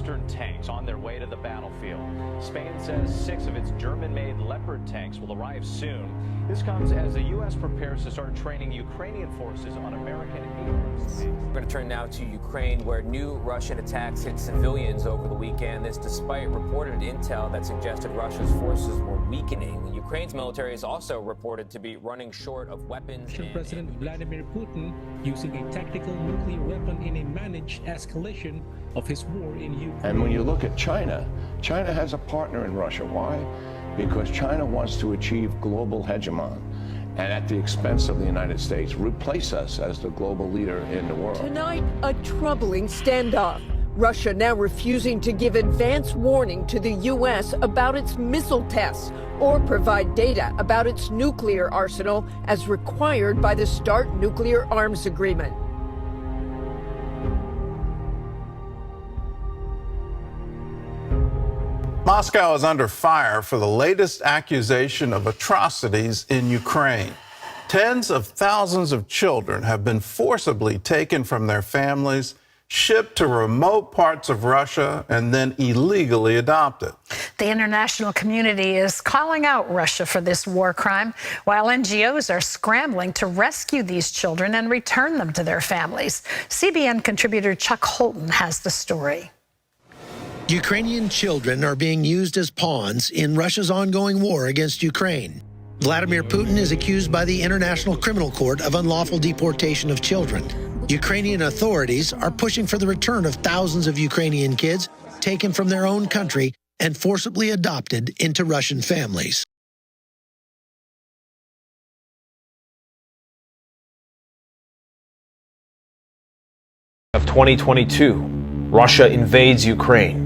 Western tanks on their way to the battlefield. Spain says 6 of its German-made Leopard tanks will arrive soon. This comes as the U.S. prepares to start training Ukrainian forces on American Abrams tanks. We're going to turn now to Ukraine, where new Russian attacks hit civilians over the weekend. This despite reported intel that suggested Russia's forces were weakening. Ukraine's military is also reported to be running short of weapons. Russian President Vladimir Putin using a tactical nuclear weapon in a managed escalation of his war in Ukraine. And when you look at China, China has a partner in Russia. Why? Because China wants to achieve global hegemon and at the expense of the United States, replace us as the global leader in the world. Tonight, a troubling standoff. Russia now refusing to give advance warning to the U.S. about its missile tests or provide data about its nuclear arsenal as required by the START nuclear arms agreement. Moscow is under fire for the latest accusation of atrocities in Ukraine. Tens of thousands of children have been forcibly taken from their families, shipped to remote parts of Russia, and then illegally adopted. The international community is calling out Russia for this war crime, while NGOs are scrambling to rescue these children and return them to their families. CBN contributor Chuck Holton has the story. Ukrainian children are being used as pawns in Russia's ongoing war against Ukraine. Vladimir Putin is accused by the International Criminal Court of unlawful deportation of children. Ukrainian authorities are pushing for the return of thousands of Ukrainian kids taken from their own country and forcibly adopted into Russian families. Of 2022, Russia invades Ukraine.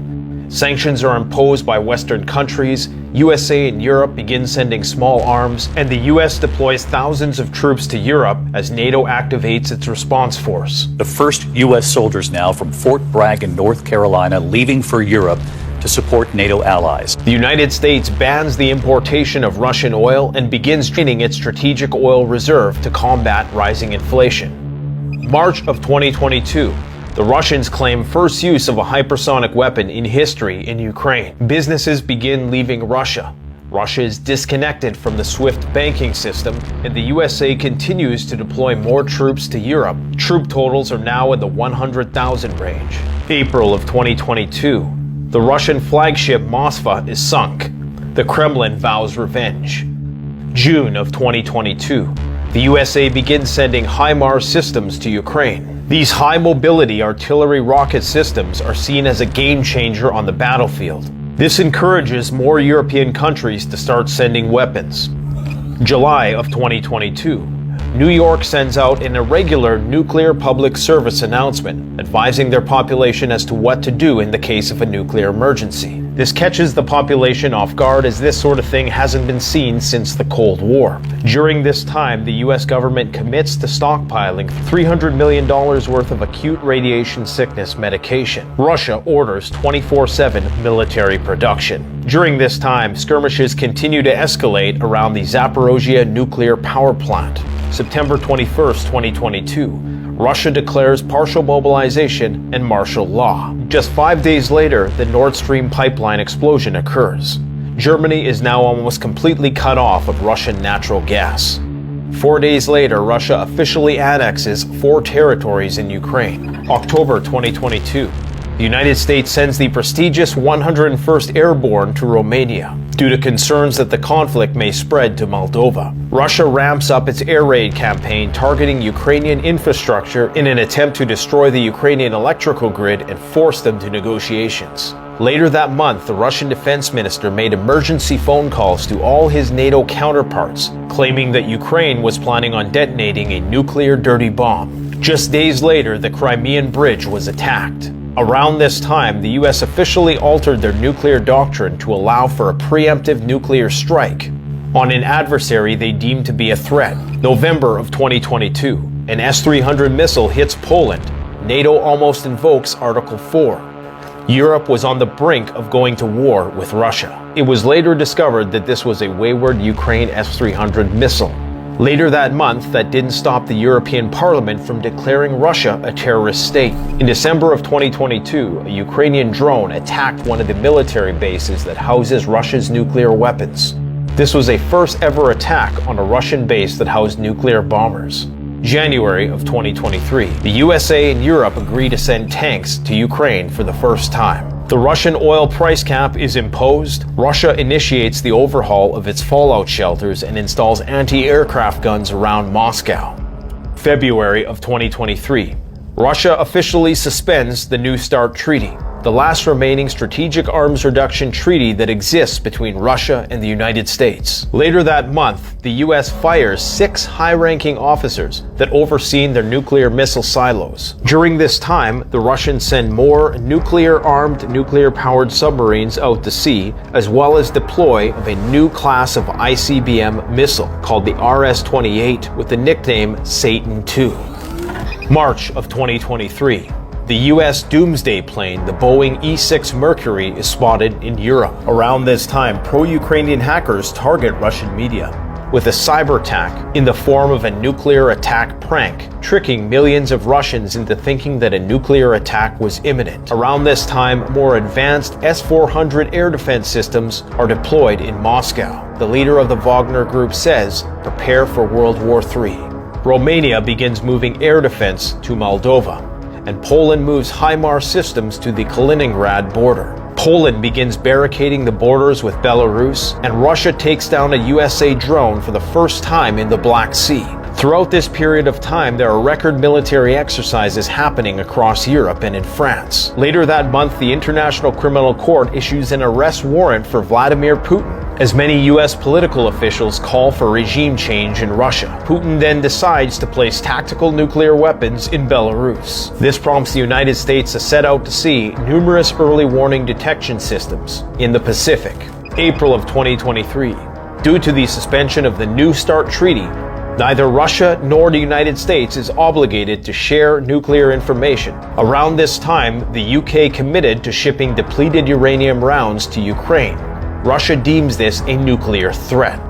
Sanctions are imposed by Western countries, USA and Europe begin sending small arms, and the US deploys thousands of troops to Europe as NATO activates its response force. The first US soldiers now from Fort Bragg in North Carolina leaving for Europe to support NATO allies. The United States bans the importation of Russian oil and begins draining its strategic oil reserve to combat rising inflation. March of 2022. The Russians claim first use of a hypersonic weapon in history in Ukraine. Businesses begin leaving Russia. Russia is disconnected from the SWIFT banking system, and the USA continues to deploy more troops to Europe. Troop totals are now in the 100,000 range. April of 2022. The Russian flagship Moskva is sunk. The Kremlin vows revenge. June of 2022. The USA begins sending HIMARS systems to Ukraine. These high-mobility artillery rocket systems are seen as a game changer on the battlefield. This encourages more European countries to start sending weapons. July of 2022. New York sends out an irregular nuclear public service announcement, advising their population as to what to do in the case of a nuclear emergency. This catches the population off guard, as this sort of thing hasn't been seen since the Cold War. During this time, the US government commits to stockpiling $300 million worth of acute radiation sickness medication. Russia orders 24/7 military production. During this time, skirmishes continue to escalate around the Zaporozhye nuclear power plant. September 21st, 2022, Russia declares partial mobilization and martial law. Just 5 days later, the Nord Stream pipeline explosion occurs. Germany is now almost completely cut off of Russian natural gas. 4 days later, Russia officially annexes 4 territories in Ukraine. October 2022. The United States sends the prestigious 101st Airborne to Romania due to concerns that the conflict may spread to Moldova. Russia ramps up its air raid campaign targeting Ukrainian infrastructure in an attempt to destroy the Ukrainian electrical grid and force them to negotiations. Later that month, the Russian defense minister made emergency phone calls to all his NATO counterparts, claiming that Ukraine was planning on detonating a nuclear dirty bomb. Just days later, the Crimean Bridge was attacked. Around this time, the US officially altered their nuclear doctrine to allow for a preemptive nuclear strike on an adversary they deemed to be a threat. November of 2022, an S-300 missile hits Poland. NATO almost invokes Article 4. Europe was on the brink of going to war with Russia. It was later discovered that this was a wayward Ukraine S-300 missile. Later that month, that didn't stop the European Parliament from declaring Russia a terrorist state. In December of 2022, a Ukrainian drone attacked one of the military bases that houses Russia's nuclear weapons. This was a first ever attack on a Russian base that housed nuclear bombers. January of 2023, the USA and Europe agree to send tanks to Ukraine for the first time. The Russian oil price cap is imposed. Russia initiates the overhaul of its fallout shelters and installs anti-aircraft guns around Moscow. February of 2023, Russia officially suspends the New START Treaty, the last remaining strategic arms reduction treaty that exists between Russia and the United States. Later that month, the US fires 6 high-ranking officers that overseen their nuclear missile silos. During this time, the Russians send more nuclear-armed, nuclear-powered submarines out to sea, as well as deploy of a new class of ICBM missile called the RS-28 with the nickname Satan II. March of 2023. The U.S. doomsday plane, the Boeing E-6 Mercury, is spotted in Europe. Around this time, pro-Ukrainian hackers target Russian media with a cyber attack in the form of a nuclear attack prank, tricking millions of Russians into thinking that a nuclear attack was imminent. Around this time, more advanced S-400 air defense systems are deployed in Moscow. The leader of the Wagner Group says, "Prepare for World War III." Romania begins moving air defense to Moldova, and Poland moves HIMARS systems to the Kaliningrad border. Poland begins barricading the borders with Belarus, and Russia takes down a USA drone for the first time in the Black Sea. Throughout this period of time, there are record military exercises happening across Europe and in France. Later that month, the International Criminal Court issues an arrest warrant for Vladimir Putin, as many US political officials call for regime change in Russia. Putin then decides to place tactical nuclear weapons in Belarus. This prompts the United States to set out to sea numerous early warning detection systems in the Pacific. April of 2023. Due to the suspension of the New START Treaty, neither Russia nor the United States is obligated to share nuclear information. Around this time, the UK committed to shipping depleted uranium rounds to Ukraine. Russia deems this a nuclear threat.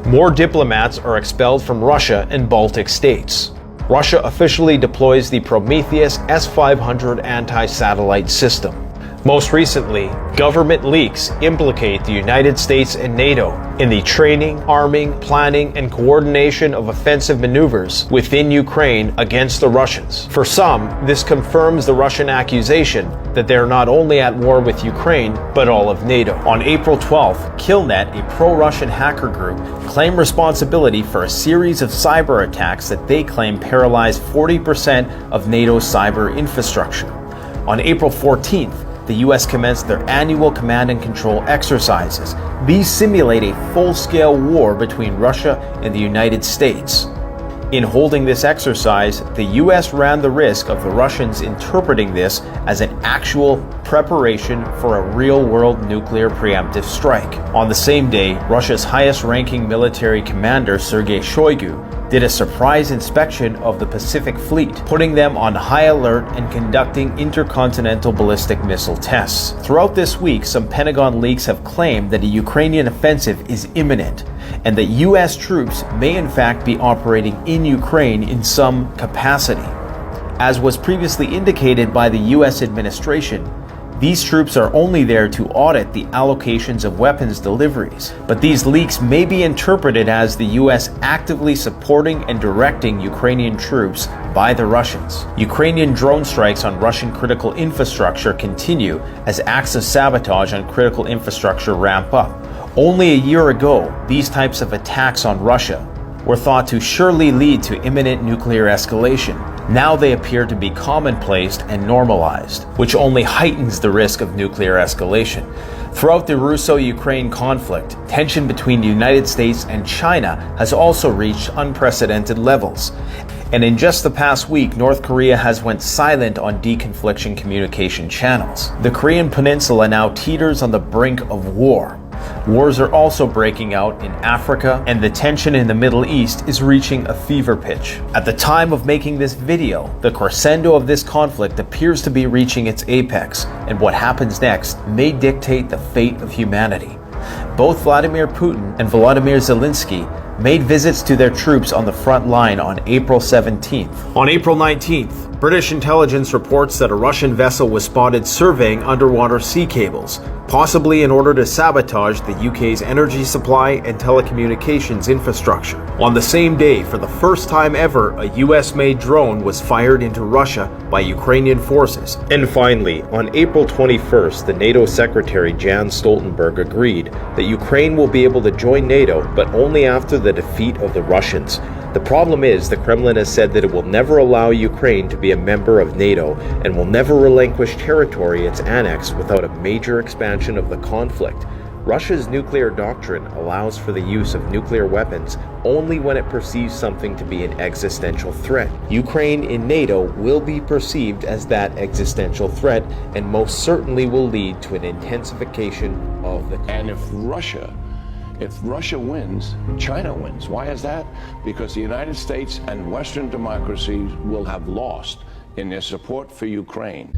More diplomats are expelled from Russia and Baltic states. Russia officially deploys the Prometheus S-500 anti-satellite system. Most recently, government leaks implicate the United States and NATO in the training, arming, planning, and coordination of offensive maneuvers within Ukraine against the Russians. For some, this confirms the Russian accusation that they are not only at war with Ukraine, but all of NATO. On April 12th, Killnet, a pro-Russian hacker group, claimed responsibility for a series of cyber attacks that they claim paralyzed 40% of NATO's cyber infrastructure. On April 14th, the U.S. commenced their annual command and control exercises. These simulate a full-scale war between Russia and the United States. In holding this exercise, the U.S. ran the risk of the Russians interpreting this as an actual preparation for a real-world nuclear preemptive strike. On the same day, Russia's highest-ranking military commander, Sergei Shoigu, did a surprise inspection of the Pacific Fleet, putting them on high alert and conducting intercontinental ballistic missile tests. Throughout this week, some Pentagon leaks have claimed that a Ukrainian offensive is imminent, and that U.S. troops may in fact be operating in Ukraine in some capacity. As was previously indicated by the U.S. administration, these troops are only there to audit the allocations of weapons deliveries, but these leaks may be interpreted as the U.S. actively supporting and directing Ukrainian troops by the Russians. Ukrainian drone strikes on Russian critical infrastructure continue as acts of sabotage on critical infrastructure ramp up. Only a year ago, these types of attacks on Russia were thought to surely lead to imminent nuclear escalation. Now they appear to be commonplace and normalized, which only heightens the risk of nuclear escalation. Throughout the Russo-Ukraine conflict, tension between the United States and China has also reached unprecedented levels. And in just the past week, North Korea has went silent on deconfliction communication channels. The Korean peninsula now teeters on the brink of war. Wars are also breaking out in Africa, and the tension in the Middle East is reaching a fever pitch. At the time of making this video, the crescendo of this conflict appears to be reaching its apex, and what happens next may dictate the fate of humanity. Both Vladimir Putin and Volodymyr Zelensky made visits to their troops on the front line on April 17th. On April 19th, British intelligence reports that a Russian vessel was spotted surveying underwater sea cables, possibly in order to sabotage the UK's energy supply and telecommunications infrastructure. On the same day, for the first time ever, a US-made drone was fired into Russia by Ukrainian forces. And finally, on April 21st, the NATO Secretary Jens Stoltenberg agreed that Ukraine will be able to join NATO, but only after the defeat of the Russians. The problem is, the Kremlin has said that it will never allow Ukraine to be a member of NATO and will never relinquish territory it's annexed without a major expansion of the conflict. Russia's nuclear doctrine allows for the use of nuclear weapons only when it perceives something to be an existential threat. Ukraine in NATO will be perceived as that existential threat and most certainly will lead to an intensification of the conflict. And if Russia wins, China wins. Why is that? Because the United States and Western democracies will have lost in their support for Ukraine.